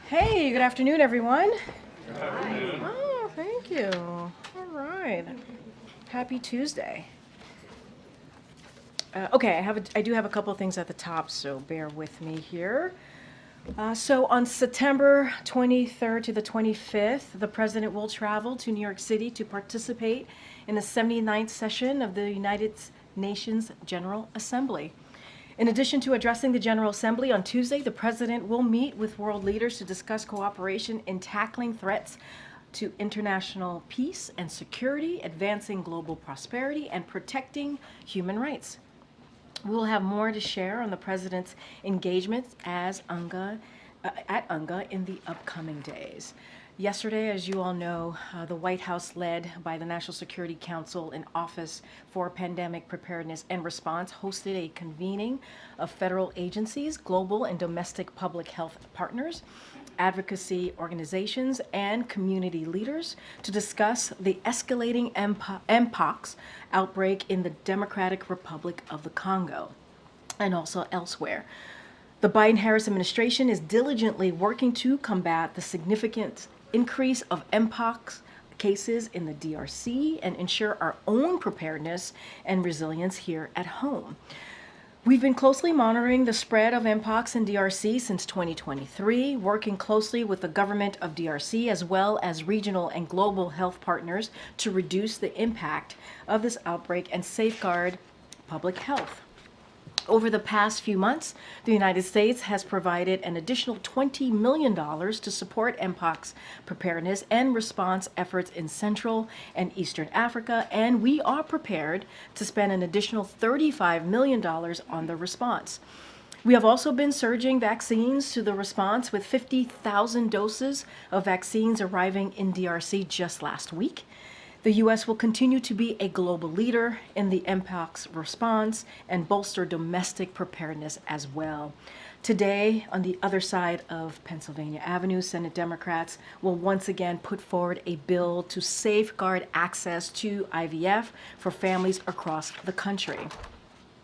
Hey, good afternoon, everyone. Good afternoon. Oh, thank you. All right. Happy Tuesday. Okay, I do have a couple of things at the top, so bear with me here. So on September 23rd to the 25th, the President will travel to New York City to participate in the 79th session of the United Nations General Assembly. In addition to addressing the General Assembly on Tuesday, the President will meet with world leaders to discuss cooperation in tackling threats to international peace and security, advancing global prosperity, and protecting human rights. We will have more to share on the President's engagements at UNGA in the upcoming days. Yesterday, as you all know, the White House, led by the National Security Council and Office for Pandemic Preparedness and Response, hosted a convening of federal agencies, global and domestic public health partners, advocacy organizations, and community leaders to discuss the escalating Mpox outbreak in the Democratic Republic of the Congo and also elsewhere. The Biden-Harris administration is diligently working to combat the significant increase of Mpox cases in the DRC and ensure our own preparedness and resilience here at home. We've been closely monitoring the spread of Mpox in DRC since 2023, working closely with the government of DRC as well as regional and global health partners to reduce the impact of this outbreak and safeguard public health. Over the past few months, the United States has provided an additional $20 million to support Mpox preparedness and response efforts in Central and Eastern Africa, and we are prepared to spend an additional $35 million on the response. We have also been surging vaccines to the response, with 50,000 doses of vaccines arriving in DRC just last week. The U.S. will continue to be a global leader in the Mpox response and bolster domestic preparedness as well. Today, on the other side of Pennsylvania Avenue, Senate Democrats will once again put forward a bill to safeguard access to IVF for families across the country.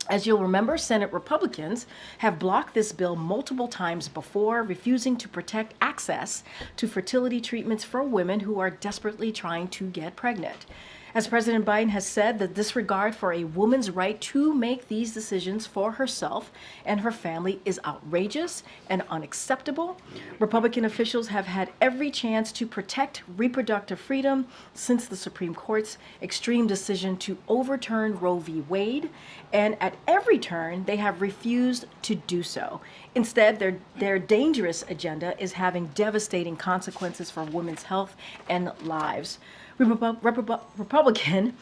As you'll remember, Senate Republicans have blocked this bill multiple times before, refusing to protect access to fertility treatments for women who are desperately trying to get pregnant. As President Biden has said, the disregard for a woman's right to make these decisions for herself and her family is outrageous and unacceptable. Republican officials have had every chance to protect reproductive freedom since the Supreme Court's extreme decision to overturn Roe v. Wade, and at every turn they have refused to do so. Instead, their dangerous agenda is having devastating consequences for women's health and lives. Republican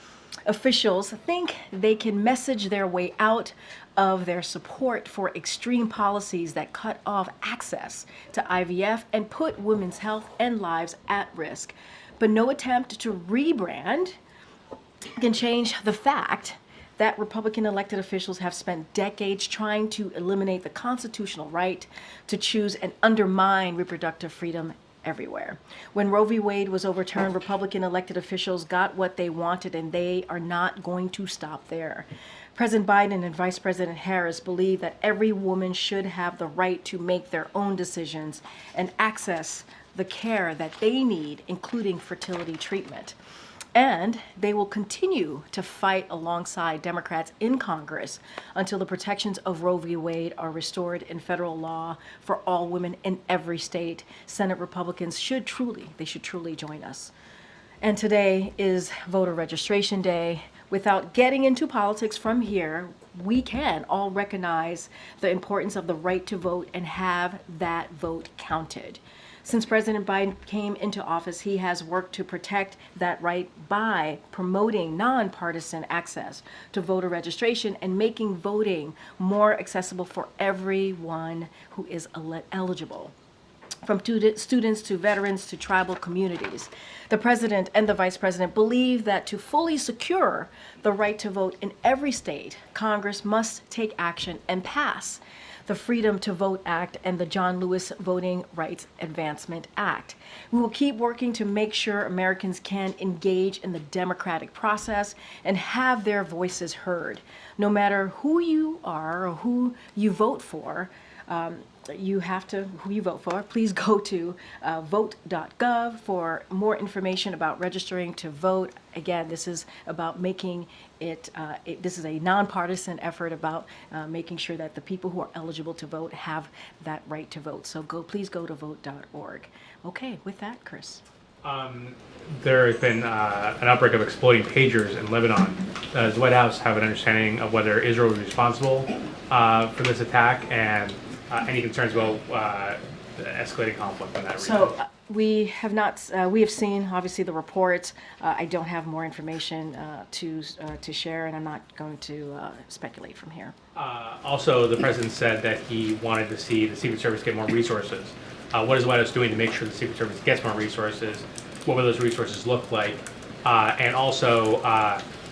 officials think they can message their way out of their support for extreme policies that cut off access to IVF and put women's health and lives at risk. But no attempt to rebrand can change the fact that Republican elected officials have spent decades trying to eliminate the constitutional right to choose and undermine reproductive freedom everywhere. When Roe v. Wade was overturned, Republican elected officials got what they wanted, and they are not going to stop there. President Biden and Vice President Harris believe that every woman should have the right to make their own decisions and access the care that they need, including fertility treatment. And they will continue to fight alongside Democrats in Congress until the protections of Roe v. Wade are restored in federal law for all women in every state. Senate Republicans should truly join us. And today is voter registration day. Without getting into politics from here, we can all recognize the importance of the right to vote and have that vote counted. Since President Biden came into office, he has worked to protect that right by promoting nonpartisan access to voter registration and making voting more accessible for everyone who is eligible, from students to veterans to tribal communities. The president and the vice president believe that to fully secure the right to vote in every state, Congress must take action and pass the Freedom to Vote Act and the John Lewis Voting Rights Advancement Act. We will keep working to make sure Americans can engage in the democratic process and have their voices heard. No matter who you are or who you vote for, who you vote for, please go to vote.gov for more information about registering to vote. Again, this is about making this is a nonpartisan effort about making sure that the people who are eligible to vote have that right to vote. So please go to vote.org. Okay, with that, Chris. There has been an outbreak of exploding pagers in Lebanon. Does the White House have an understanding of whether Israel was responsible for this attack, and any concerns about the escalating conflict in that region? So we have not. We have seen obviously the reports. I don't have more information to share, and I'm not going to speculate from here. Also, the president said that he wanted to see the Secret Service get more resources. What is the White House doing to make sure the Secret Service gets more resources? What will those resources look like? And also,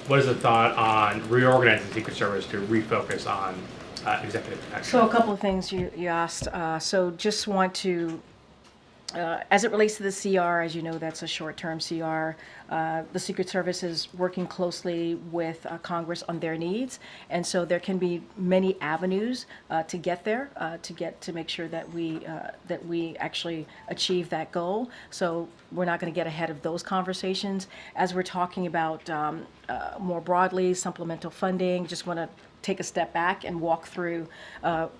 what is the thought on reorganizing the Secret Service to refocus on executive protection? So a couple of things you asked. So just want to, as it relates to the CR, as you know, that's a short-term CR. The Secret Service is working closely with Congress on their needs, and so there can be many avenues to get there, to make sure that we actually achieve that goal. So we're not going to get ahead of those conversations. As we're talking about more broadly supplemental funding, just want to take a step back and walk through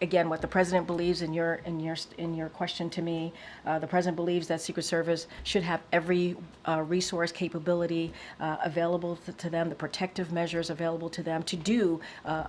again what the president believes in your question to me. The president believes that Secret Service should have every resource capability available to them, the protective measures available to them to do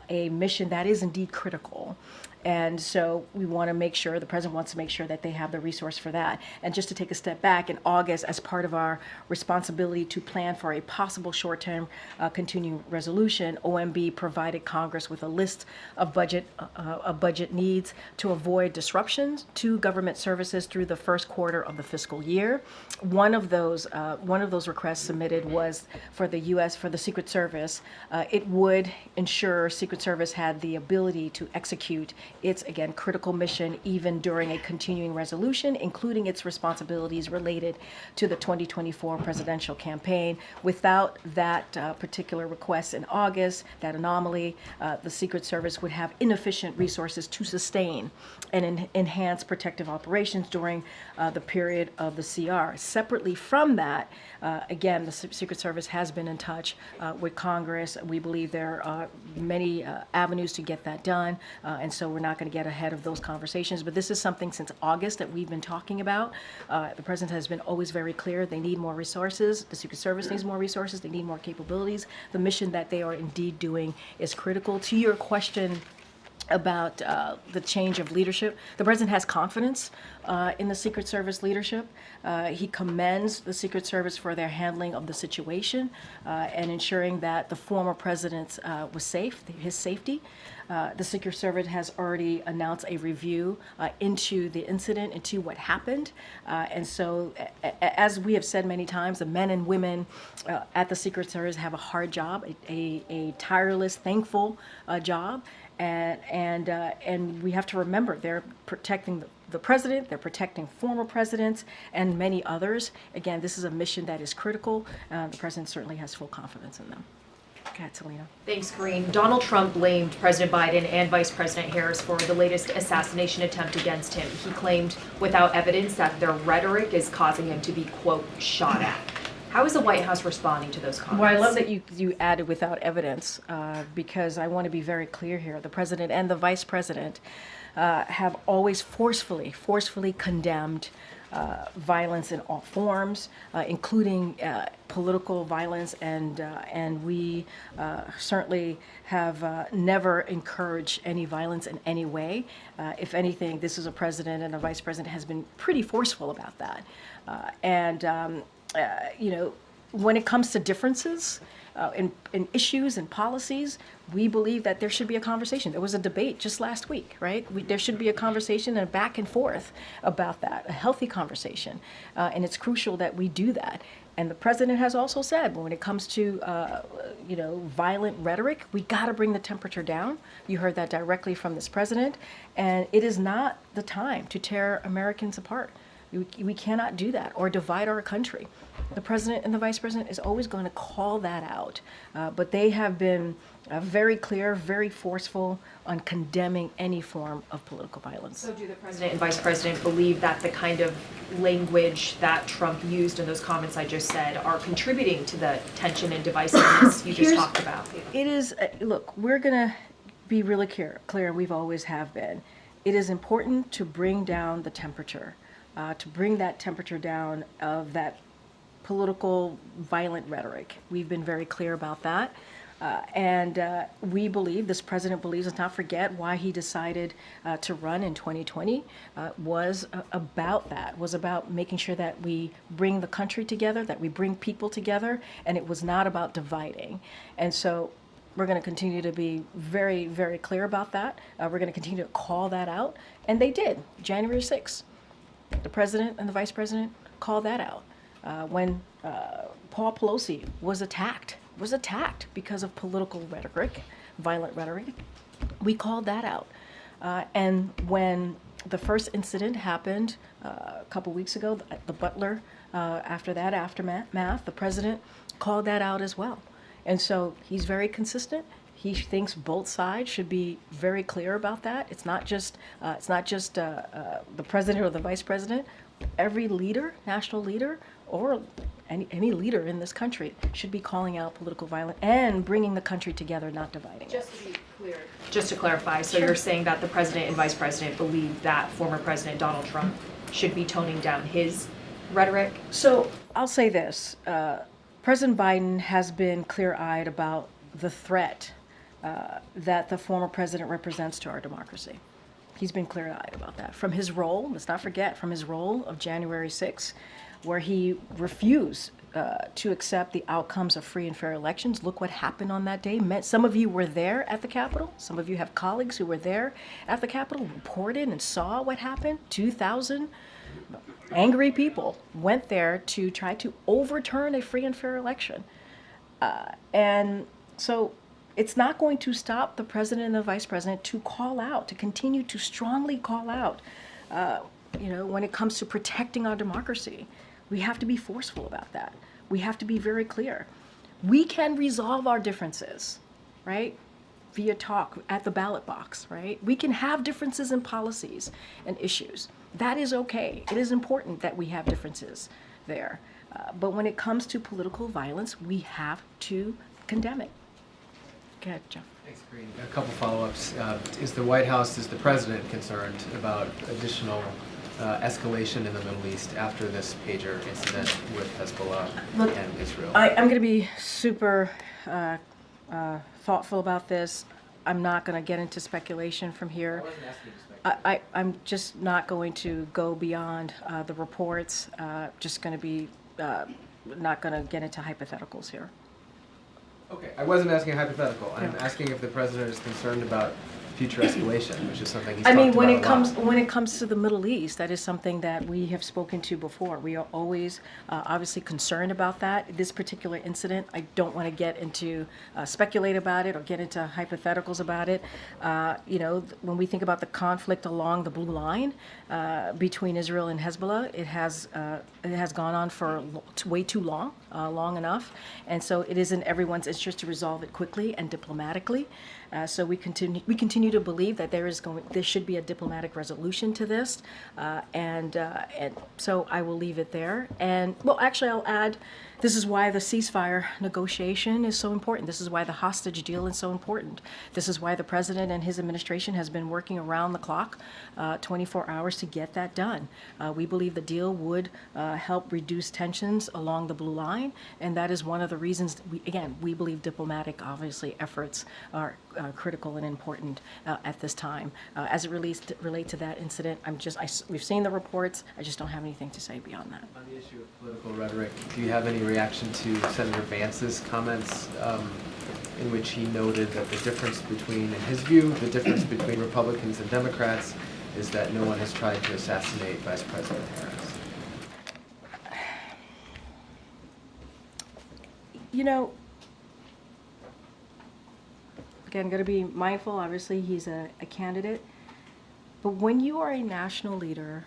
a mission that is indeed critical. And so we want to make sure, the president wants to make sure that they have the resource for that. And just to take a step back, in August, as part of our responsibility to plan for a possible short-term continuing resolution, OMB provided Congress with a list of budget needs to avoid disruptions to government services through the first quarter of the fiscal year. One of those requests submitted was for the Secret Service. It would ensure Secret Service had the ability to execute its, again, critical mission even during a continuing resolution, including its responsibilities related to the 2024 presidential campaign. Without that particular request in August, that anomaly, the Secret Service would have inefficient resources to sustain and enhance protective operations during the period of the CR. Separately from that, again, the Secret Service has been in touch with Congress. We believe there are many avenues to get that done, and so we're not going to get ahead of those conversations. But this is something since August that we've been talking about. The president has been always very clear. They need more resources. The Secret Service needs more resources. They need more capabilities. The mission that they are indeed doing is critical. To your question about the change of leadership, the president has confidence in the Secret Service leadership. He commends the Secret Service for their handling of the situation and ensuring that the former president was safe, his safety. The Secret Service has already announced a review into the incident, into what happened. And so, as we have said many times, the men and women at the Secret Service have a hard job, a tireless, thankful job. And we have to remember they're protecting the president, they're protecting former presidents, and many others. Again, this is a mission that is critical. The president certainly has full confidence in them. Go ahead, Selena. Thanks, Karine. Donald Trump blamed President Biden and Vice President Harris for the latest assassination attempt against him. He claimed without evidence that their rhetoric is causing him to be, quote, shot at. How is the White House responding to those comments? Well, I love that you added without evidence because I want to be very clear here. The president and the vice president have always forcefully condemned violence in all forms, including political violence, and we certainly have never encouraged any violence in any way. If anything, this is a president and a vice president has been pretty forceful about that. You know, when it comes to differences in issues and policies, we believe that there should be a conversation. There was a debate just last week, right? There should be a conversation and a back and forth about that, a healthy conversation. And it's crucial that we do that. And the president has also said, when it comes to, you know, violent rhetoric, we got to bring the temperature down. You heard that directly from this president. And it is not the time to tear Americans apart. We cannot do that or divide our country. The president and the vice president is always going to call that out. But they have been very clear, very forceful on condemning any form of political violence. So do the president and vice president believe that the kind of language that Trump used in those comments I just said are contributing to the tension and divisiveness you just talked about? It is, look, we're going to be really clear, and we've always have been. It is important to bring down the temperature, to bring that temperature down of that political violent rhetoric. We've been very clear about that. And we believe, this president believes, let's not forget why he decided to run in 2020, was about that, was about making sure that we bring the country together, that we bring people together, and it was not about dividing. And so we're going to continue to be very, very clear about that. We're going to continue to call that out. And they did, January 6th. The president and the vice president called that out. When Paul Pelosi was attacked because of political rhetoric, violent rhetoric, we called that out. And when the first incident happened a couple weeks ago, the Butler, after that aftermath, the president called that out as well. And so he's very consistent. He thinks both sides should be very clear about that. It's not just the president or the vice president. Every leader, national leader, or any leader in this country should be calling out political violence and bringing the country together, not dividing it. Just to be clear, just to clarify, so you're saying that the president and vice president believe that former President Donald Trump should be toning down his rhetoric? So I'll say this. President Biden has been clear-eyed about the threat that the former president represents to our democracy. He's been clear-eyed about that. From his role, let's not forget, from his role of January 6th, where he refused to accept the outcomes of free and fair elections. Look what happened on that day. Some of you were there at the Capitol. Some of you have colleagues who were there at the Capitol, reported and saw what happened. 2,000 angry people went there to try to overturn a free and fair election. And so it's not going to stop the president and the vice president to call out, to continue to strongly call out, you know, when it comes to protecting our democracy. We have to be forceful about that. We have to be very clear. We can resolve our differences, right? Via talk at the ballot box, right? We can have differences in policies and issues. That is okay. It is important that we have differences there. But when it comes to political violence, we have to condemn it. Go ahead, Jeff. Thanks, Karine. A couple follow-ups. Is the White House, is the president concerned about additional escalation in the Middle East after this pager incident with Hezbollah and Israel? I'm going to be super thoughtful about this. I'm not going to get into speculation from here. I wasn't asking you to speculate. I'm just not going to go beyond the reports. Just going to be not going to get into hypotheticals here. Okay, I wasn't asking a hypothetical. I'm asking if the president is concerned about future escalation, which is something he's talked about a lot. When it comes to the Middle East, that is something that we have spoken to before. We are always obviously concerned about that. This particular incident, I don't want to get into speculate about it or get into hypotheticals about it. You know, when we think about the conflict along the blue line between Israel and Hezbollah, it has gone on for way too long, long enough, and so it is in everyone's interest to resolve it quickly and diplomatically. So we continue to believe that there should be a diplomatic resolution to this, and so I will leave it there. And well, actually, I'll add This is why the ceasefire negotiation is so important. This is why the hostage deal is so important. This is why the president and his administration has been working around the clock, 24 hours to get that done. We believe the deal would help reduce tensions along the blue line, and that is one of the reasons, we believe diplomatic, obviously, efforts are critical and important at this time. As it relate to that incident, we've seen the reports, I just don't have anything to say beyond that. On the issue of political rhetoric, do you have any reaction to Senator Vance's comments in which he noted that the difference between, in his view, the difference between Republicans and Democrats is that no one has tried to assassinate Vice President Harris? You know, again, got to be mindful. Obviously, he's a candidate. But when you are a national leader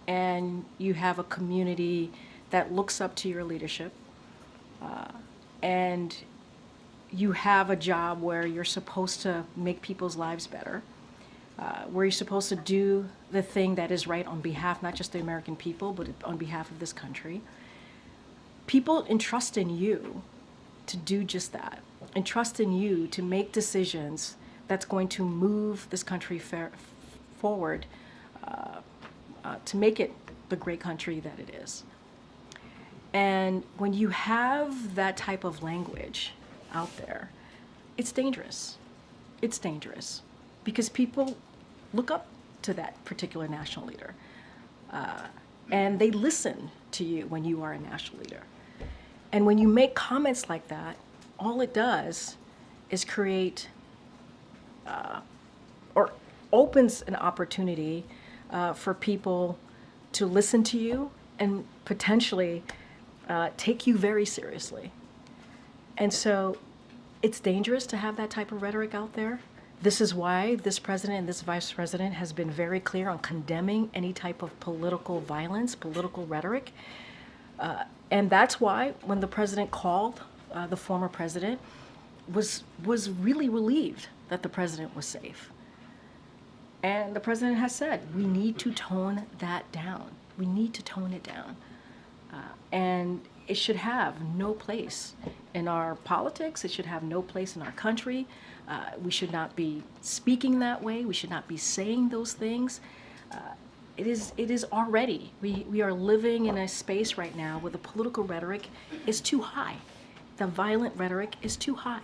and you have a community that looks up to your leadership, and you have a job where you're supposed to make people's lives better, where you're supposed to do the thing that is right on behalf, not just the American people, but on behalf of this country, people entrust in you to do just that, entrust in you to make decisions that's going to move this country forward, to make it the great country that it is. And when you have that type of language out there, it's dangerous. It's dangerous because people look up to that particular national leader, and they listen to you when you are a national leader. And when you make comments like that, all it does is create or opens an opportunity for people to listen to you and potentially take you very seriously. And so it's dangerous to have that type of rhetoric out there. This is why this president and this vice president has been very clear on condemning any type of political violence, political rhetoric. And that's why when the president called the former president, was really relieved that the president was safe. And the president has said, we need to tone that down. We need to tone it down. And it should have no place in our politics. It should have no place in our country. We should not be speaking that way. We should not be saying those things. It is already, we are living in a space right now where the political rhetoric is too high. The violent rhetoric is too high.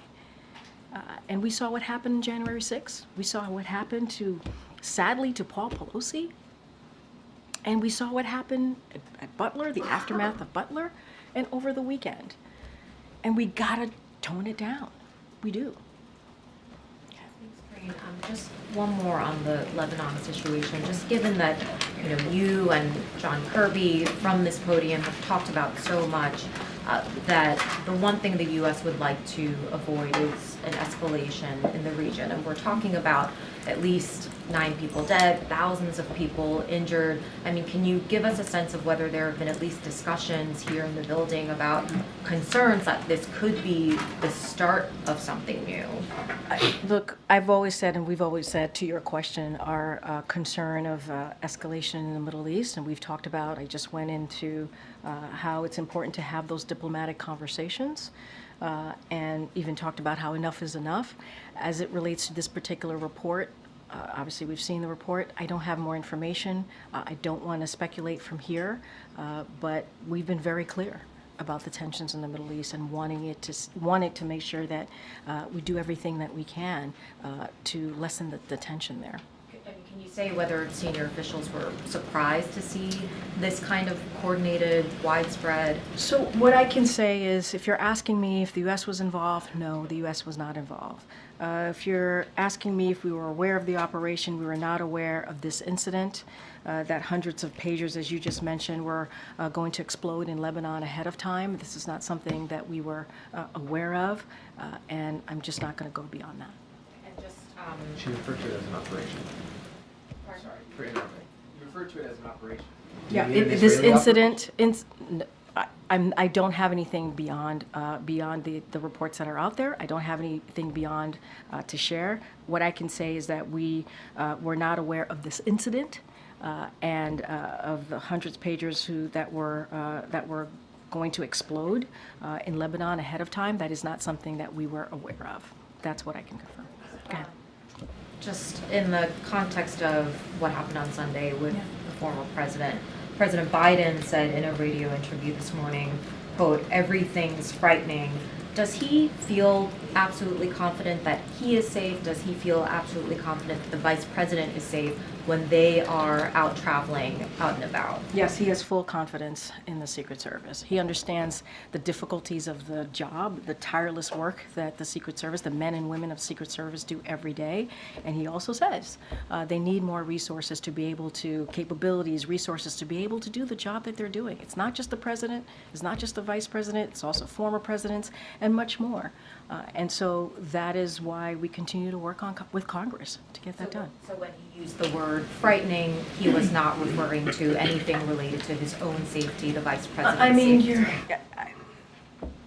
And we saw what happened on January 6th. We saw what happened sadly, to Paul Pelosi. And we saw what happened at Butler, the aftermath of Butler, and over the weekend. And we gotta tone it down. We do. Thanks, Karine. Just one more on the Lebanon situation. Just given that you and John Kirby from this podium have talked about so much, that the one thing the U.S. would like to avoid is an escalation in the region. And we're talking about at least 9 people dead, thousands of people injured. I mean, can you give us a sense of whether there have been at least discussions here in the building about concerns that this could be the start of something new? Look, I've always said, and we've always said to your question, our concern of escalation in the Middle East, and we've talked about, I just went into how it's important to have those diplomatic conversations, and even talked about how enough is enough. As it relates to this particular report, obviously we've seen the report. I don't have more information. I don't want to speculate from here, but we've been very clear about the tensions in the Middle East and wanting to make sure that we do everything that we can to lessen the tension there. Can you say whether senior officials were surprised to see this kind of coordinated, widespread? So what I can say is, if you're asking me if the U.S. was involved, no, the U.S. was not involved. If you're asking me if we were aware of the operation, we were not aware of this incident, that hundreds of pagers, as you just mentioned, were going to explode in Lebanon ahead of time. This is not something that we were aware of, and I'm just not going to go beyond that. And just, She referred to it as an operation. Sorry, for interrupting. You referred to it as an operation. Yeah, You mean an this Israeli incident, I don't have anything beyond the reports that are out there. I don't have anything beyond to share. What I can say is that we were not aware of this incident and of the hundreds of pagers that were going to explode in Lebanon ahead of time. That is not something that we were aware of. That's what I can confirm. Go ahead. Just in the context of what happened on Sunday with the former president, President Biden said in a radio interview this morning, quote, "Everything's frightening." Does he feel absolutely confident that he is safe? Does he feel absolutely confident that the vice president is safe when they are out traveling, out and about? Yes, he has full confidence in the Secret Service. He understands the difficulties of the job, the tireless work that the Secret Service, the men and women of Secret Service do every day. And he also says they need more resources to be able to, capabilities, resources to be able to do the job that they're doing. It's not just the president, it's not just the vice president, it's also former presidents and much more. And so that is why we continue to work on with Congress to get that done. So when he used the word frightening, he was not referring to anything related to his own safety, the vice president's I mean, safety.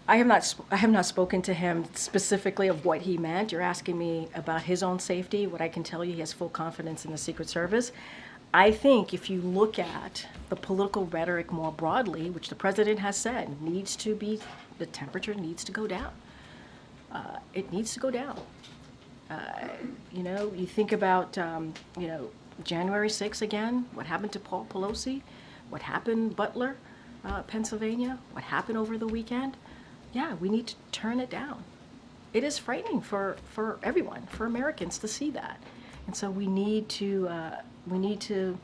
I have not spoken to him specifically of what he meant. You're asking me about his own safety. What I can tell you, he has full confidence in the Secret Service. I think if you look at the political rhetoric more broadly, which the president has said needs to be, the temperature needs to go down. It needs to go down. You know, you think about, you know, January 6th again, what happened to Paul Pelosi, what happened Butler, Pennsylvania, what happened over the weekend. Yeah, we need to turn it down. It is frightening for everyone, for Americans to see that. And so we need to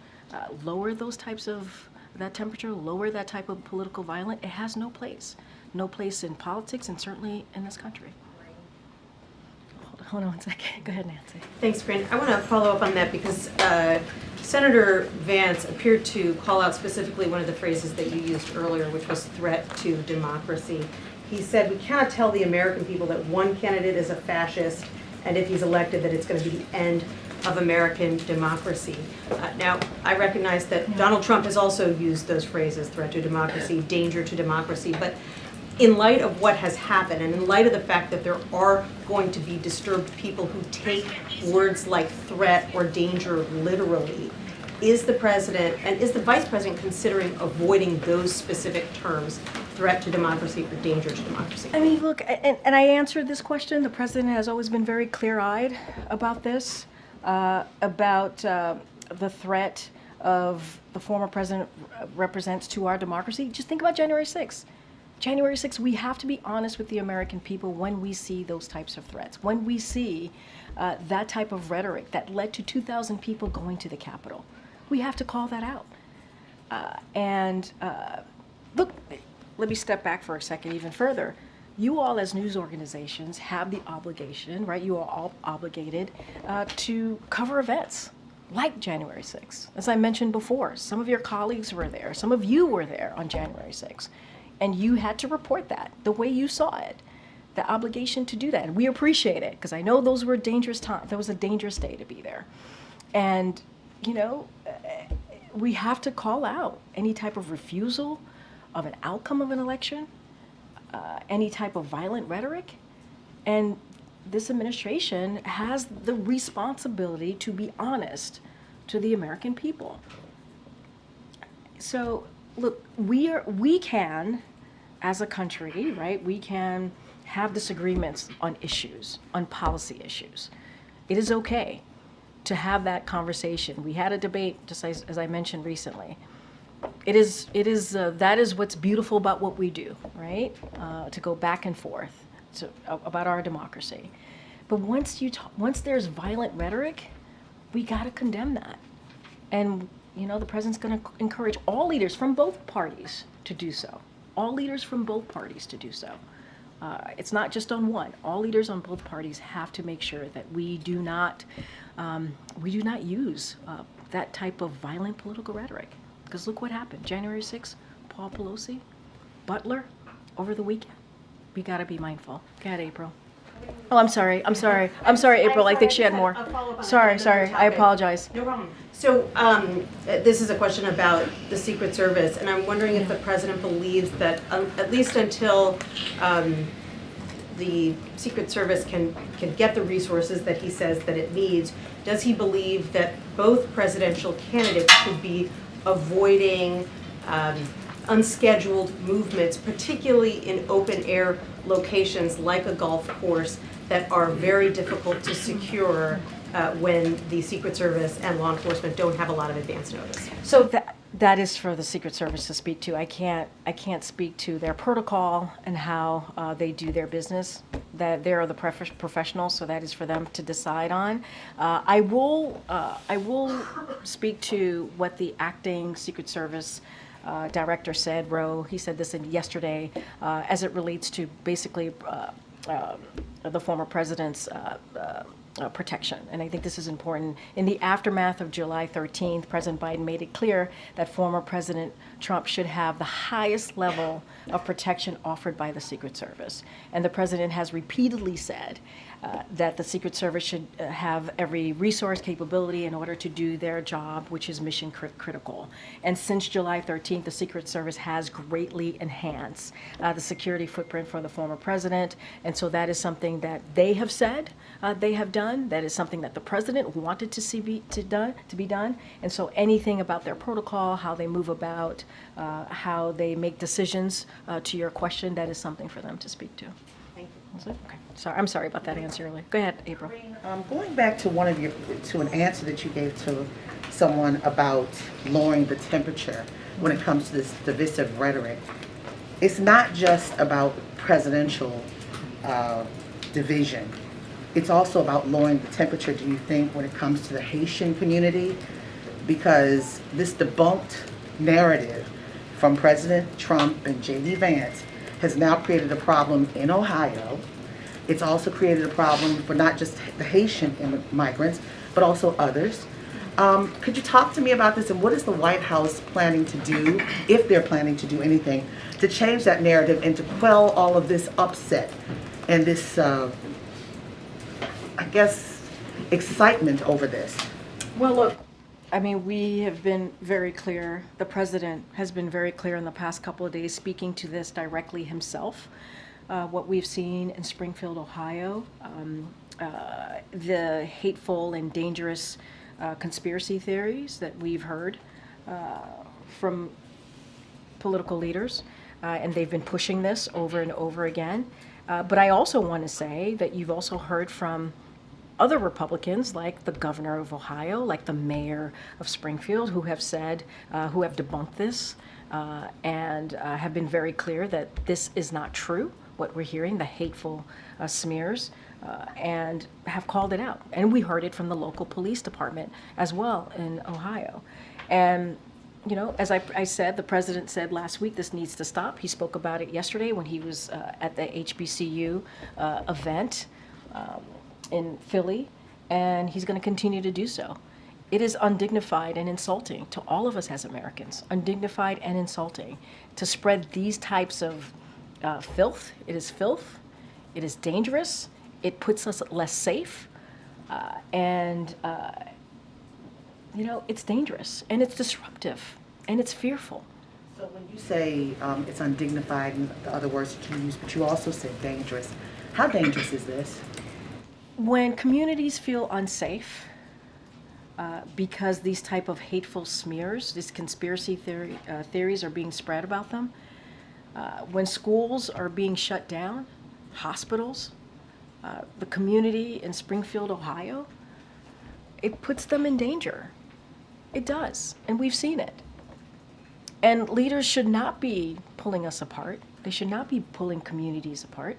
lower those types of, that temperature, lower that type of political violence. It has no place in politics and certainly in this country. Hold on one second. Go ahead, Nancy. Thanks, Karine. I want to follow up on that because Senator Vance appeared to call out specifically one of the phrases that you used earlier, which was threat to democracy. He said, "We cannot tell the American people that one candidate is a fascist, and if he's elected, that it's going to be the end of American democracy." Now, I recognize that Donald Trump has also used those phrases, threat to democracy, danger to democracy, but in light of what has happened and in light of the fact that there are going to be disturbed people who take words like threat or danger literally, is the president and is the vice president considering avoiding those specific terms, threat to democracy or danger to democracy? I mean, look, and I answered this question. The president has always been very clear-eyed about this, about the threat of the former president represents to our democracy. Just think about January 6th. January 6th, we have to be honest with the American people when we see those types of threats, when we see that type of rhetoric that led to 2,000 people going to the Capitol. We have to call that out. Look, let me step back for a second even further. You all as news organizations have the obligation, right? You are all obligated to cover events like January 6th. As I mentioned before, some of your colleagues were there, some of you were there on January 6th. And you had to report that the way you saw it, the obligation to do that. And we appreciate it because I know those were dangerous times. That was a dangerous day to be there. And, you know, we have to call out any type of refusal of an outcome of an election, any type of violent rhetoric. And this administration has the responsibility to be honest to the American people. So, look, we can, as a country, right, we can have disagreements on issues, on policy issues. It is okay to have that conversation. We had a debate, just as I mentioned recently. That is what's beautiful about what we do, right? To go back and forth about our democracy. But once there's violent rhetoric, we got to condemn that. And you know, the president's going to encourage all leaders from both parties to do so. All leaders from both parties to do so. It's not just on one. All leaders on both parties have to make sure that we do not use that type of violent political rhetoric. Because look what happened. January 6th, Paul Pelosi, Butler, over the weekend. We got to be mindful. Go ahead, April. Oh, I'm sorry, April. I think she had more. Sorry. I apologize. No problem. So this is a question about the Secret Service, and I'm wondering if the president believes that at least until the Secret Service can get the resources that he says that it needs, does he believe that both presidential candidates should be avoiding unscheduled movements, particularly in open air locations like a golf course that are very difficult to secure when the Secret Service and law enforcement don't have a lot of advance notice. So that is for the Secret Service to speak to. I can't speak to their protocol and how they do their business. That they are the professionals, so that is for them to decide on. I will speak to what the acting Secret Service director said. Rowe, he said this yesterday, as it relates to basically the former president's protection. And I think this is important. In the aftermath of July 13th, President Biden made it clear that former President Trump should have the highest level of protection offered by the Secret Service. And the president has repeatedly said that the Secret Service should have every resource capability in order to do their job, which is mission critical. And since July 13th, the Secret Service has greatly enhanced the security footprint for the former president. And so that is something that they have said they have done. That is something that the president wanted to see to be done. And so anything about their protocol, how they move about, how they make decisions, to your question, that is something for them to speak to. Thank you. Is it? Okay. Sorry, I'm sorry about that answer earlier. Go ahead, April. Going back to an answer that you gave to someone about lowering the temperature when it comes to this divisive rhetoric, it's not just about presidential division. It's also about lowering the temperature, do you think, when it comes to the Haitian community? Because this debunked narrative from President Trump and J.D. Vance has now created a problem in Ohio. It's also created a problem for not just the Haitian migrants, but also others. Could you talk to me about this, and what is the White House planning to do, if they're planning to do anything, to change that narrative and to quell all of this upset and this, I guess, excitement over this? Well, look, I mean, we have been very clear. The president has been very clear in the past couple of days, speaking to this directly himself. What we've seen in Springfield, Ohio, the hateful and dangerous conspiracy theories that we've heard from political leaders, and they've been pushing this over and over again. But I also want to say that you've also heard from other Republicans, like the governor of Ohio, like the mayor of Springfield, who have said, who have debunked this and have been very clear that this is not true, what we're hearing, the hateful smears, and have called it out. And we heard it from the local police department as well in Ohio. And you know, as I said, the president said last week, this needs to stop. He spoke about it yesterday when he was at the HBCU event in Philly, and he's going to continue to do so. It is undignified and insulting to all of us as Americans, undignified and insulting to spread these types of filth. It is filth. It is dangerous. It puts us less safe. And you know, it's dangerous and it's disruptive and it's fearful. So when you say it's undignified, and the other words that you use, but you also said dangerous, how dangerous is this? When communities feel unsafe because these type of hateful smears, these conspiracy theories are being spread about them, when schools are being shut down, hospitals, the community in Springfield, Ohio, it puts them in danger. It does, and we've seen it. And leaders should not be pulling us apart. They should not be pulling communities apart.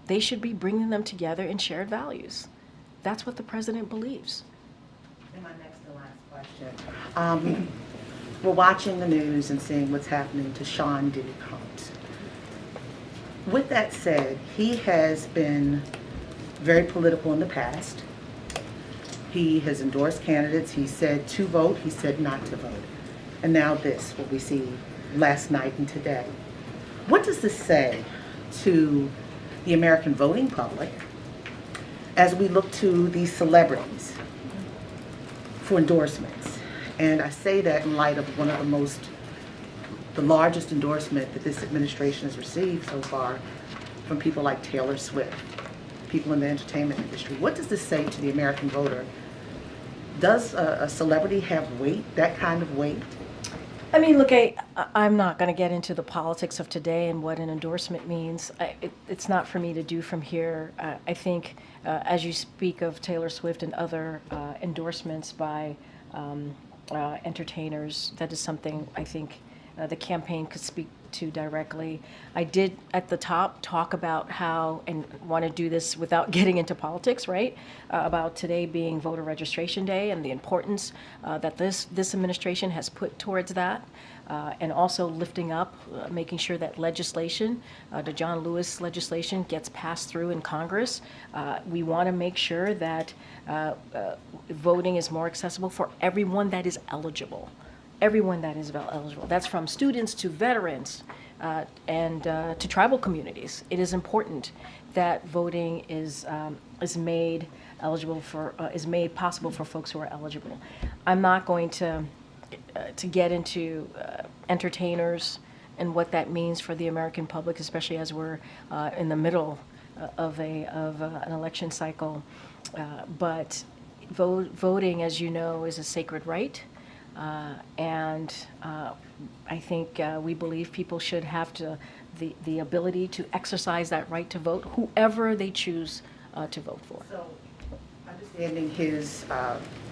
They should be bringing them together in shared values. That's what the president believes. And my next and last question. We're watching the news and seeing what's happening to Sean Diddy Combs. With that said, he has been very political in the past. He has endorsed candidates. He said to vote. He said not to vote. And now this, what we see last night and today. What does this say to the American voting public as we look to these celebrities for endorsements? And I say that in light of one of the largest endorsement that this administration has received so far from people like Taylor Swift, people in the entertainment industry. What does this say to the American voter? Does a celebrity have weight, that kind of weight? I mean, look, I'm not going to get into the politics of today and what an endorsement means. It's not for me to do from here. I think as you speak of Taylor Swift and other endorsements by entertainers, that is something I think the campaign could speak to directly. I did at the top talk about how, and want to do this without getting into politics, right? About today being voter registration day and the importance that this administration has put towards that, and also lifting up, making sure that legislation, the John Lewis legislation, gets passed through in Congress. We want to make sure that voting is more accessible for everyone that is eligible. Everyone that is eligible. That's from students to veterans and to tribal communities. It is important that voting is made eligible for is made possible for folks who are eligible. I'm not going to get into entertainers and what that means for the American public, especially as we're in the middle of an election cycle. But voting, as you know, is a sacred right. And I think we believe people should have the ability to exercise that right to vote, whoever they choose to vote for. So, understanding his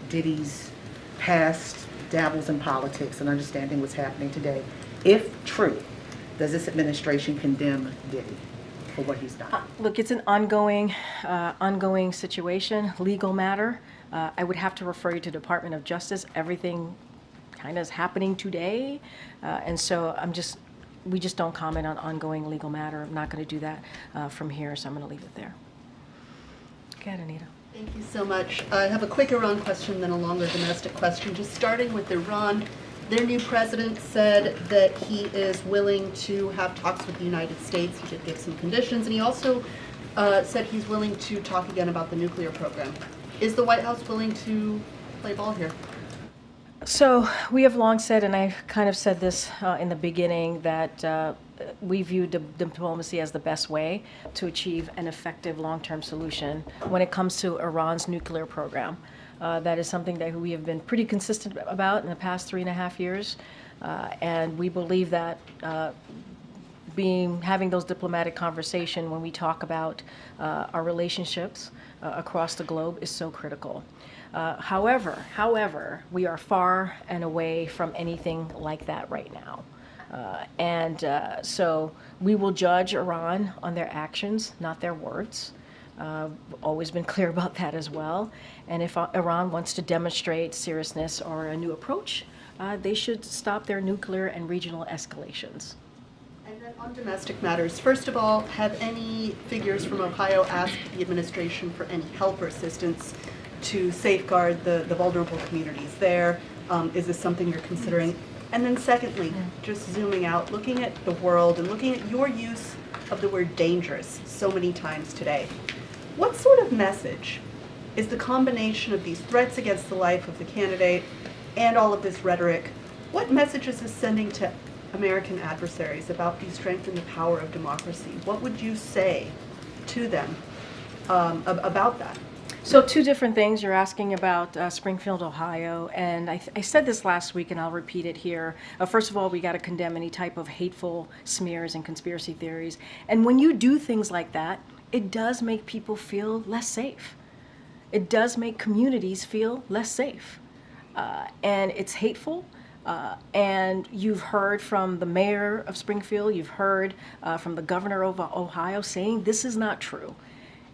Diddy's past dabbles in politics and understanding what's happening today, if true, does this administration condemn Diddy for what he's done? Look, it's an ongoing situation, legal matter. I would have to refer you to Department of Justice. Everything kind of is happening today, and so we just don't comment on ongoing legal matter. I'm not going to do that from here, so I'm going to leave it there. Go ahead, Anita. Thank you so much. I have a quick Iran question, then a longer domestic question. Just starting with Iran, their new president said that he is willing to have talks with the United States. He did give some conditions, and he also said he's willing to talk again about the nuclear program. Is the White House willing to play ball here? So we have long said, and I kind of said this in the beginning, that we view diplomacy as the best way to achieve an effective long-term solution when it comes to Iran's nuclear program. That is something that we have been pretty consistent about in the past 3.5 years, and we believe that having those diplomatic conversations when we talk about our relationships across the globe is so critical. However, we are far and away from anything like that right now. So we will judge Iran on their actions, not their words. Always been clear about that as well. And if Iran wants to demonstrate seriousness or a new approach, they should stop their nuclear and regional escalations. And then on domestic matters, first of all, have any figures from Ohio asked the administration for any help or assistance to safeguard the vulnerable communities there? Is this something you're considering? And then secondly, just zooming out, looking at the world and looking at your use of the word dangerous so many times today, what sort of message is the combination of these threats against the life of the candidate and all of this rhetoric, what message is this sending to American adversaries about the strength and the power of democracy? What would you say to them about that? So two different things. You're asking about Springfield, Ohio, and I said this last week and I'll repeat it here. First of all, we got to condemn any type of hateful smears and conspiracy theories. And when you do things like that, it does make people feel less safe. It does make communities feel less safe. And it's hateful. And you've heard from the mayor of Springfield, you've heard from the governor of Ohio saying this is not true.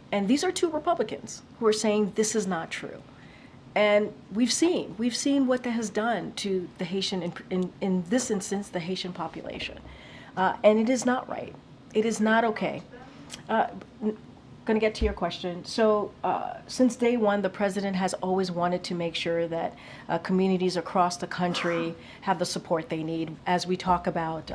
And these are two Republicans who are saying this is not true. And we've seen what that has done to the Haitian, in this instance, the Haitian population. And it is not right. It is not okay. Going to get to your question. So since day one, the president has always wanted to make sure that communities across the country have the support they need as we talk about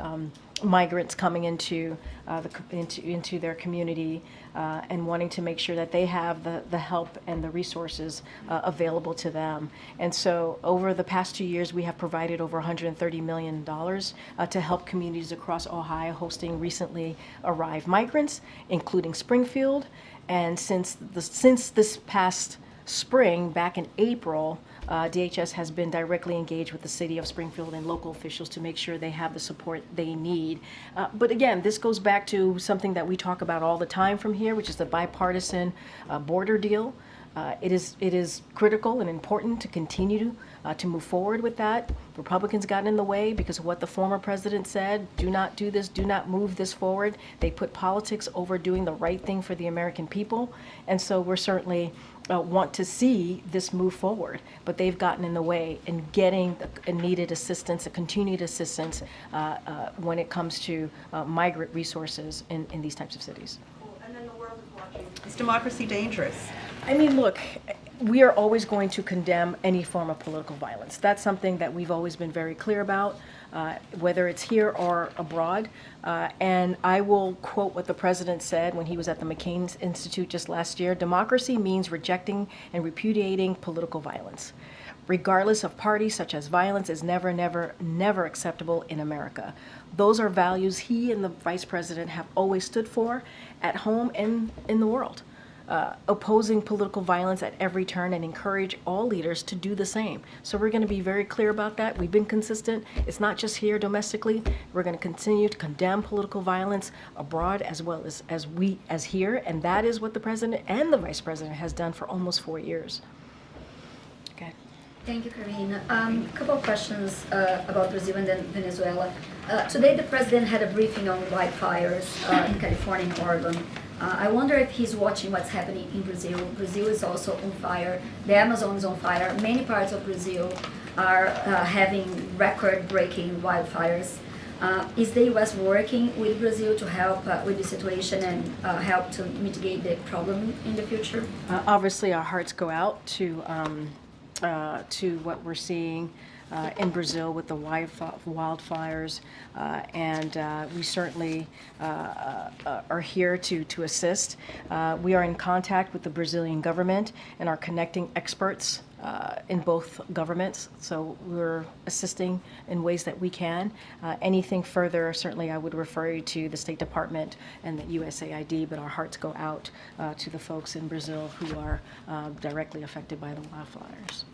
migrants coming into their community and wanting to make sure that they have the help and the resources available to them. And so over the past 2 years, we have provided over $130 million to help communities across Ohio hosting recently arrived migrants, including Springfield. And since this past spring, back in April, DHS has been directly engaged with the city of Springfield and local officials to make sure they have the support they need. But again, this goes back to something that we talk about all the time from here, which is the bipartisan border deal. It is critical and important to continue to move forward with that. Republicans got in the way because of what the former president said. Do not do this, do not move this forward. They put politics over doing the right thing for the American people. And so we're certainly want to see this move forward, but they've gotten in the way in getting the needed assistance, a continued assistance when it comes to migrant resources in these types of cities. And then the world is watching. Is democracy dangerous? I mean, look, we are always going to condemn any form of political violence. That's something that we've always been very clear about, whether it's here or abroad. And I will quote what the president said when he was at the McCain Institute just last year: democracy means rejecting and repudiating political violence, regardless of party, such as violence is never, never, never acceptable in America. Those are values he and the vice president have always stood for at home and in the world. Opposing political violence at every turn and encourage all leaders to do the same. So we're going to be very clear about that. We've been consistent. It's not just here domestically. We're going to continue to condemn political violence abroad as well as here, and that is what the president and the vice president has done for almost 4 years. Okay. Thank you, Karine. A couple of questions about Brazil and then Venezuela. Today, the president had a briefing on wildfires in California and Oregon. I wonder if he's watching what's happening in Brazil. Brazil is also on fire. The Amazon is on fire. Many parts of Brazil are having record-breaking wildfires. Is the U.S. working with Brazil to help with the situation and help to mitigate the problem in the future? Obviously, our hearts go out to what we're seeing in Brazil with the wildfires, and we certainly are here to assist. We are in contact with the Brazilian government and are connecting experts in both governments, so we're assisting in ways that we can. Anything further, certainly I would refer you to the State Department and the USAID, but our hearts go out to the folks in Brazil who are directly affected by the wildfires.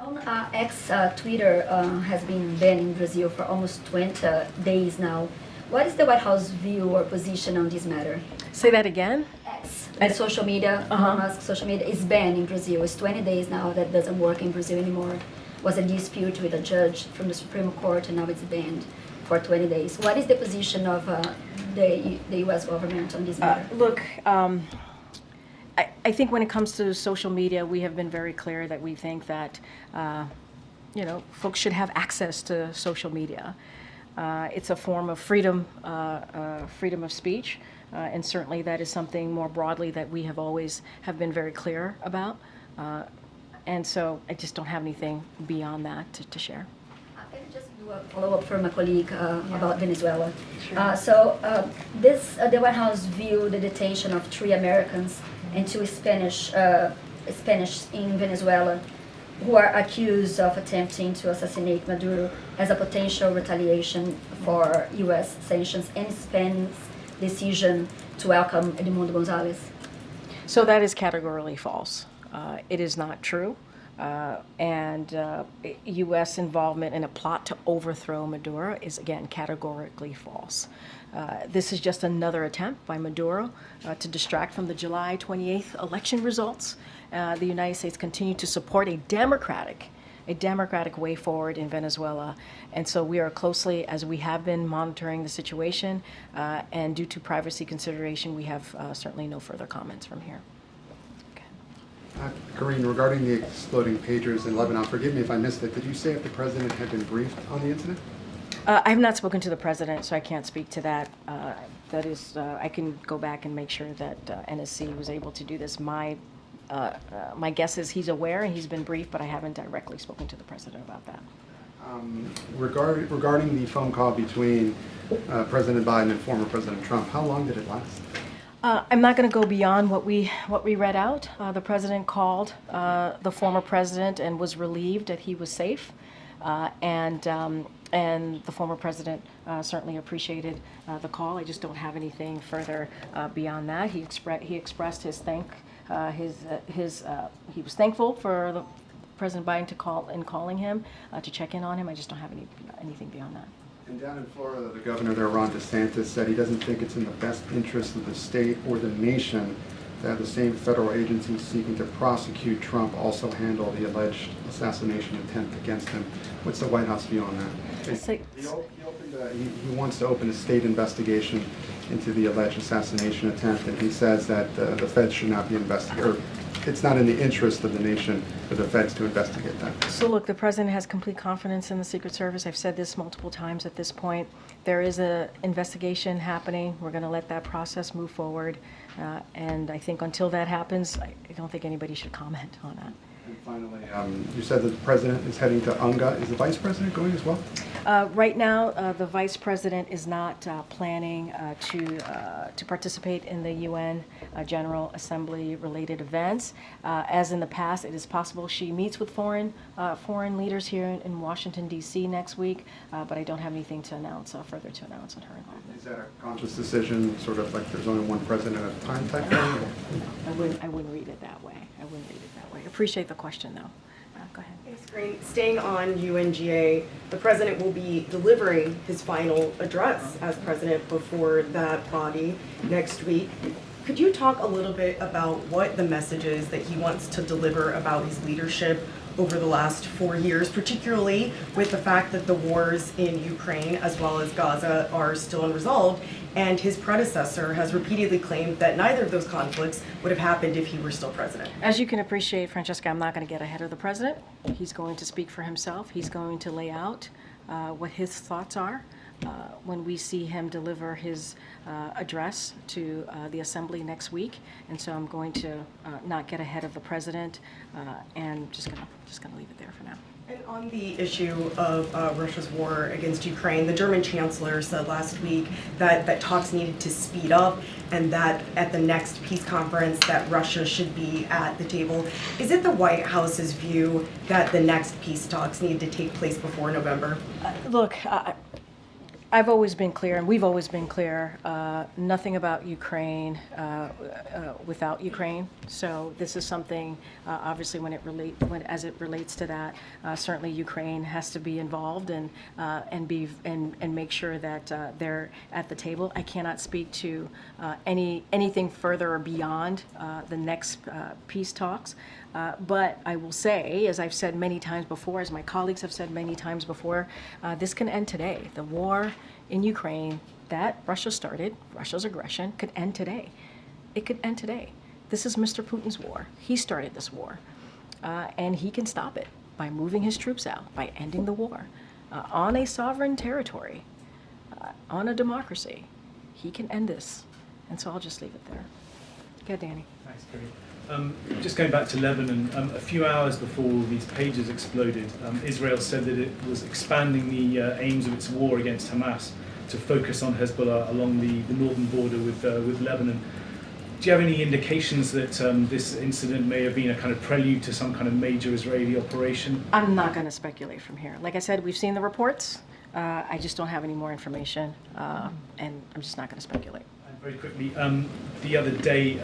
On X, Twitter has been banned in Brazil for almost 20 days now. What is the White House view or position on this matter? Say that again? X, the social media, Musk social media is banned in Brazil. It's 20 days now that doesn't work in Brazil anymore. It was a dispute with a judge from the Supreme Court, and now it's banned for 20 days. What is the position of the U.S. government on this matter? Look, I think when it comes to social media, we have been very clear that we think that, folks should have access to social media. It's a form of freedom of speech, and certainly that is something more broadly that we have always have been very clear about. And so I just don't have anything beyond that to share. Let me just do a follow-up from a colleague about Venezuela. Sure. The White House viewed the detention of 3 Americans and 2 Spanish in Venezuela who are accused of attempting to assassinate Maduro as a potential retaliation for U.S. sanctions and Spain's decision to welcome Edmundo Gonzalez. So that is categorically false. It is not true. U.S. involvement in a plot to overthrow Maduro is, again, categorically false. This is just another attempt by Maduro to distract from the July 28th election results. The United States continued to support a democratic way forward in Venezuela. And so we are closely, as we have been, monitoring the situation. And due to privacy consideration, we have certainly no further comments from here. Karine, regarding the exploding pagers in Lebanon, forgive me if I missed it. Did you say if the president had been briefed on the incident? I have not spoken to the president, so I can't speak to that. That is, I can go back and make sure that NSC was able to do this. My guess is he's aware and he's been briefed, but I haven't directly spoken to the president about that. Regarding the phone call between President Biden and former President Trump, how long did it last? I'm not going to go beyond what we read out. The president called the former president and was relieved that he was safe, and the former president certainly appreciated the call. I just don't have anything further beyond that. He expressed his he was thankful for President Biden to calling him to check in on him. I just don't have anything beyond that. And down in Florida, the governor there, Ron DeSantis, said he doesn't think it's in the best interest of the state or the nation to have the same federal agencies seeking to prosecute Trump also handle the alleged assassination attempt against him. What's the White House view on that? He wants to open a state investigation into the alleged assassination attempt, and he says that the feds should not be investigated, or it's not in the interest of the nation for the feds to investigate that. So look, the president has complete confidence in the Secret Service. I've said this multiple times at this point. There is an investigation happening. We're going to let that process move forward. And I think until that happens, I don't think anybody should comment on that. And finally, you said that the president is heading to UNGA. Is the vice president going as well? Right now, the vice president is not planning to participate in the UN General Assembly related events. As in the past, it is possible she meets with foreign leaders here in Washington, D.C. next week, but I don't have anything to announce, further to announce on her involvement. Is that a conscious decision, sort of like there's only one president at a time type thing? I wouldn't read it that way. I wouldn't read it that way. Appreciate the question, though. Go ahead. Thanks, Karine. Staying on UNGA, the president will be delivering his final address as president before that body next week. Could you talk a little bit about what the message is that he wants to deliver about his leadership over the last 4 years, particularly with the fact that the wars in Ukraine as well as Gaza are still unresolved, and his predecessor has repeatedly claimed that neither of those conflicts would have happened if he were still president? As you can appreciate, Francesca, I'm not going to get ahead of the president. He's going to speak for himself. He's going to lay out what his thoughts are when we see him deliver his address to the Assembly next week. And so I'm going to not get ahead of the president and just gonna leave it there for now. And on the issue of Russia's war against Ukraine, the German chancellor said last week that talks needed to speed up and that at the next peace conference that Russia should be at the table. Is it the White House's view that the next peace talks need to take place before November? Look, I've always been clear, and we've always been clear, nothing about Ukraine without Ukraine. So this is something, obviously, as it relates to that, certainly Ukraine has to be involved and make sure that they're at the table. I cannot speak to anything further or beyond the next peace talks. But I will say, as I've said many times before, as my colleagues have said many times before, this can end today. The war in Ukraine that Russia started, Russia's aggression, could end today. It could end today. This is Mr. Putin's war. He started this war. And he can stop it by moving his troops out, by ending the war on a sovereign territory, on a democracy. He can end this. And so I'll just leave it there. Go ahead, Danny. Thanks, Karine. Just going back to Lebanon, a few hours before these pages exploded, Israel said that it was expanding the aims of its war against Hamas to focus on Hezbollah along the northern border with Lebanon. Do you have any indications that this incident may have been a kind of prelude to some kind of major Israeli operation? I'm not going to speculate from here. Like I said, we've seen the reports. I just don't have any more information, and I'm just not going to speculate. Very quickly, the other day,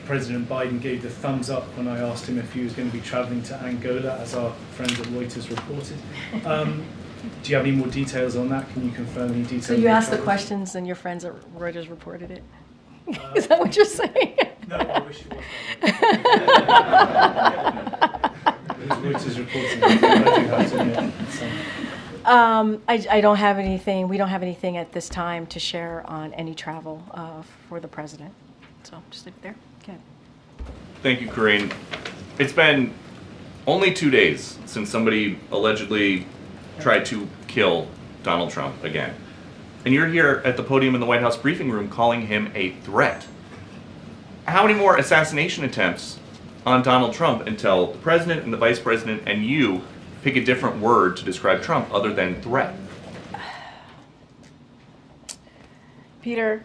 President Biden gave the thumbs up when I asked him if he was going to be traveling to Angola, as our friends at Reuters reported. Do you have any more details on that? Can you confirm any details? So you asked the questions and your friends at Reuters reported it? Is that what you're saying? No, I wish it was. Reuters reporting. I do have to admit. I don't have anything. We don't have anything at this time to share on any travel for the president. So just leave it there. Okay. Thank you, Karine. It's been only 2 days since somebody allegedly tried to kill Donald Trump again. And you're here at the podium in the White House briefing room calling him a threat. How many more assassination attempts on Donald Trump until the president and the vice president and you pick a different word to describe Trump other than threat? Peter,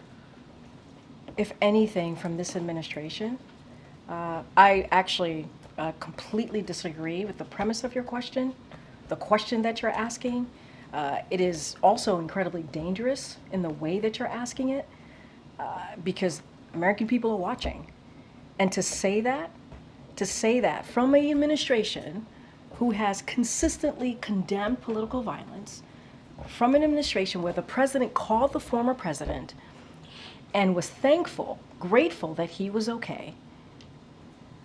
if anything from this administration, I actually completely disagree with the premise of your question, the question that you're asking. It is also incredibly dangerous in the way that you're asking it because American people are watching. And to say that from an administration who has consistently condemned political violence from an administration where the president called the former president and was thankful, grateful that he was okay,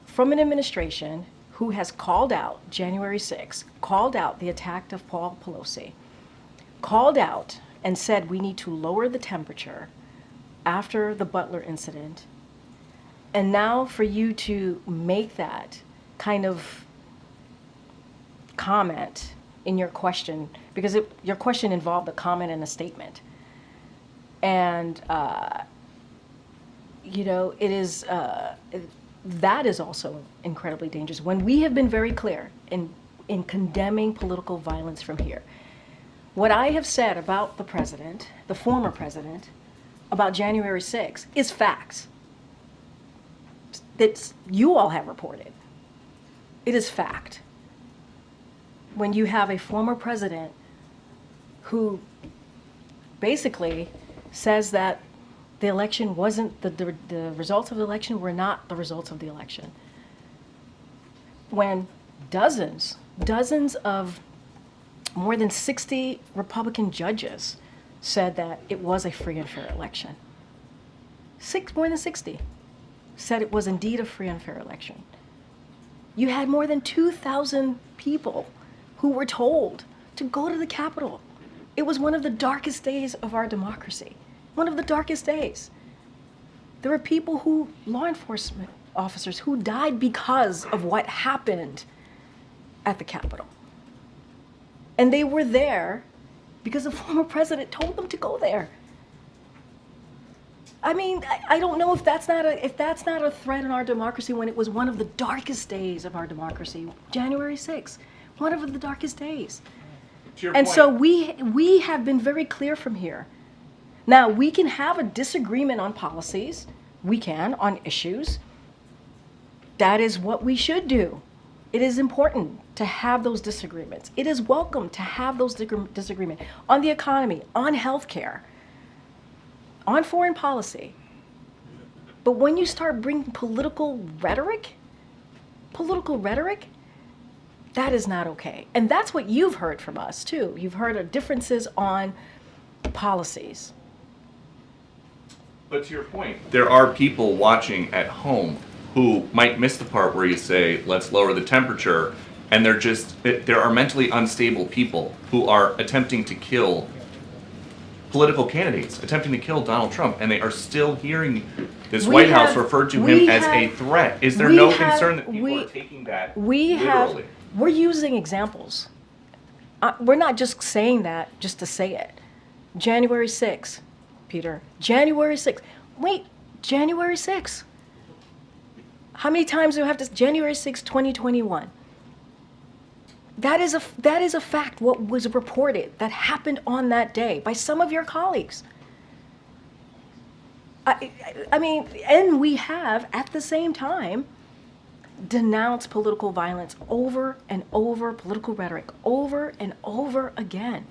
from an administration who has called out January 6th, called out the attack of Paul Pelosi, called out and said we need to lower the temperature after the Butler incident, and now for you to make that kind of comment in your question, because your question involved a comment and a statement. And, you know, it is, that is also incredibly dangerous. When we have been very clear in condemning political violence from here, what I have said about the president, the former president, about January 6th is facts that you all have reported. It is fact. When you have a former president who basically says that the election wasn't, the results of the election were not the results of the election. When dozens of more than 60 Republican judges said that it was a free and fair election. More than 60 said it was indeed a free and fair election. You had more than 2,000 people who were told to go to the Capitol. It was one of the darkest days of our democracy. One of the darkest days. There were people who, law enforcement officers, who died because of what happened at the Capitol. And they were there because the former president told them to go there. I mean, I don't know if that's not a threat in our democracy when it was one of the darkest days of our democracy, January 6th, one of the darkest days. And so we have been very clear from here. Now, we can have a disagreement on policies. We can, on issues. That is what we should do. It is important to have those disagreements. It is welcome to have those disagreements on the economy, on healthcare, on foreign policy. But when you start bringing political rhetoric, that is not okay. And that's what you've heard from us, too. You've heard of differences on policies. But to your point, there are people watching at home who might miss the part where you say, let's lower the temperature, and there are mentally unstable people who are attempting to kill political candidates, attempting to kill Donald Trump, and they are still hearing this White House refer to him as a threat. Is there no concern that people are taking that literally? We're using examples. We're not just saying that just to say it. January 6th, Peter. January 6th. Wait, January 6th. How many times do we have to? January 6th, 2021. That is a fact, what was reported that happened on that day by some of your colleagues. I mean, and we have, at the same time, denounced political violence over and over, political rhetoric, over and over again.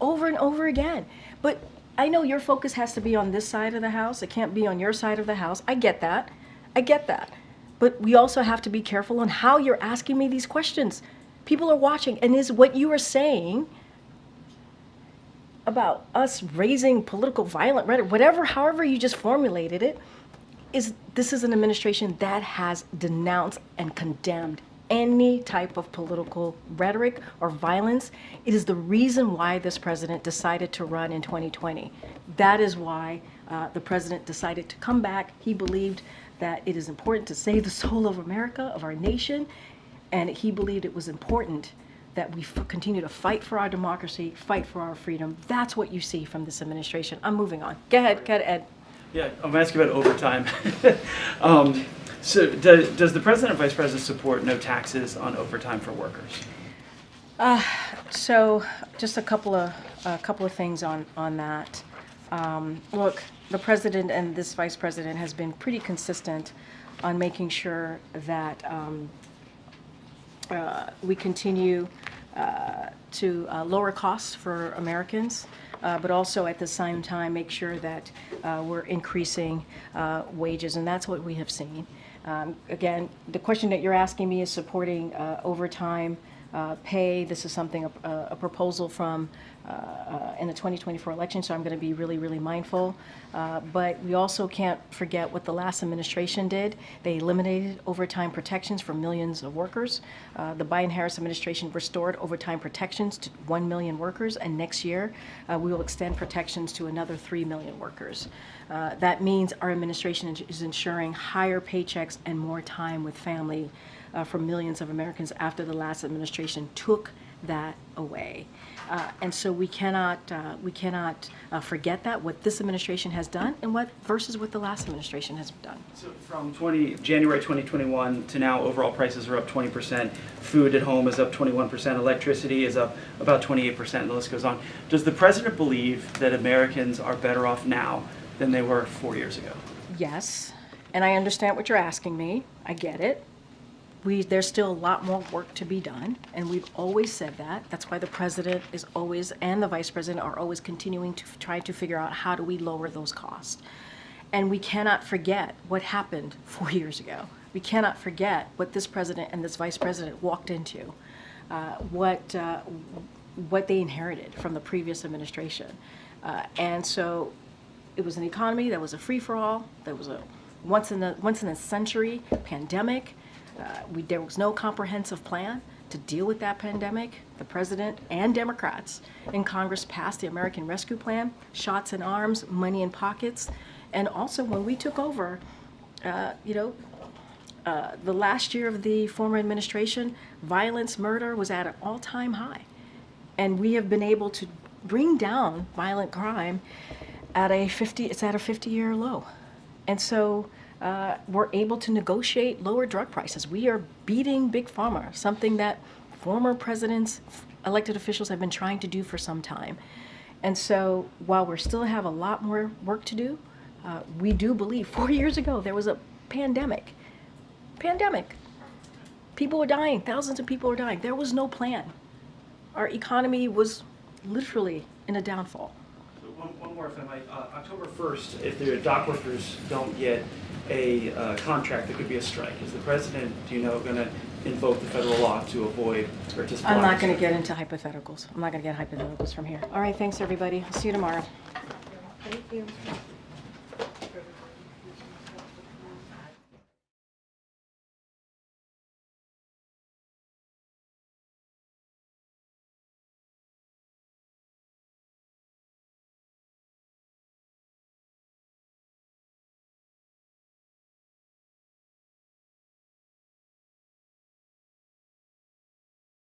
Over and over again. But I know your focus has to be on this side of the house. It can't be on your side of the house. I get that. I get that. But we also have to be careful on how you're asking me these questions. People are watching, and is what you are saying about us raising political violent rhetoric, whatever, however you just formulated it, this is an administration that has denounced and condemned any type of political rhetoric or violence. It is the reason why this president decided to run in 2020. That is why the president decided to come back. He believed that it is important to save the soul of America, of our nation, and he believed it was important that we continue to fight for our democracy, fight for our freedom. That's what you see from this administration. I'm moving on. Go ahead, Ed. Yeah, I'm asking about overtime. So does the president and vice president support no taxes on overtime for workers? So just a couple of things on that. Look, the president and this vice president has been pretty consistent on making sure that we continue to lower costs for Americans, but also at the same time make sure that we're increasing wages, and that's what we have seen. Again, the question that you're asking me is supporting overtime pay. This is something, a proposal from in the 2024 election, so I'm going to be really, really mindful. But we also can't forget what the last administration did. They eliminated overtime protections for millions of workers. The Biden-Harris administration restored overtime protections to 1 million workers, and next year we will extend protections to another 3 million workers. That means our administration is ensuring higher paychecks and more time with family for millions of Americans after the last administration took that away. And so we cannot forget that, what this administration has done and versus what the last administration has done. So from January 2021 to now, overall prices are up 20%. Food at home is up 21%. Electricity is up about 28%, and the list goes on. Does the president believe that Americans are better off now than they were 4 years ago? Yes, and I understand what you're asking me. I get it. There's still a lot more work to be done, and we've always said that. That's why the president is always, and the vice president are always continuing to try to figure out how do we lower those costs. And we cannot forget what happened 4 years ago. We cannot forget what this president and this vice president walked into, what they inherited from the previous administration. And so it was an economy that was a free-for-all, that was a once in a century pandemic. There was no comprehensive plan to deal with that pandemic. The president and Democrats in Congress passed the American Rescue Plan, shots in arms, money in pockets. And also when we took over, the last year of the former administration, violence, murder was at an all-time high. And we have been able to bring down violent crime at a 50-year low. And so we're able to negotiate lower drug prices. We are beating Big Pharma, something that former presidents, elected officials have been trying to do for some time. And so while we still have a lot more work to do, we do believe 4 years ago there was a pandemic. People were dying, thousands of people were dying. There was no plan. Our economy was literally in a downfall. So one more, if I might. October 1st, if the dock workers don't get a contract, there could be a strike. Is the president, do you know, going to invoke the federal law to avoid or to I'm not going to get into hypotheticals. I'm not going to get hypotheticals from here. All right, thanks everybody. I'll see you tomorrow. Thank you.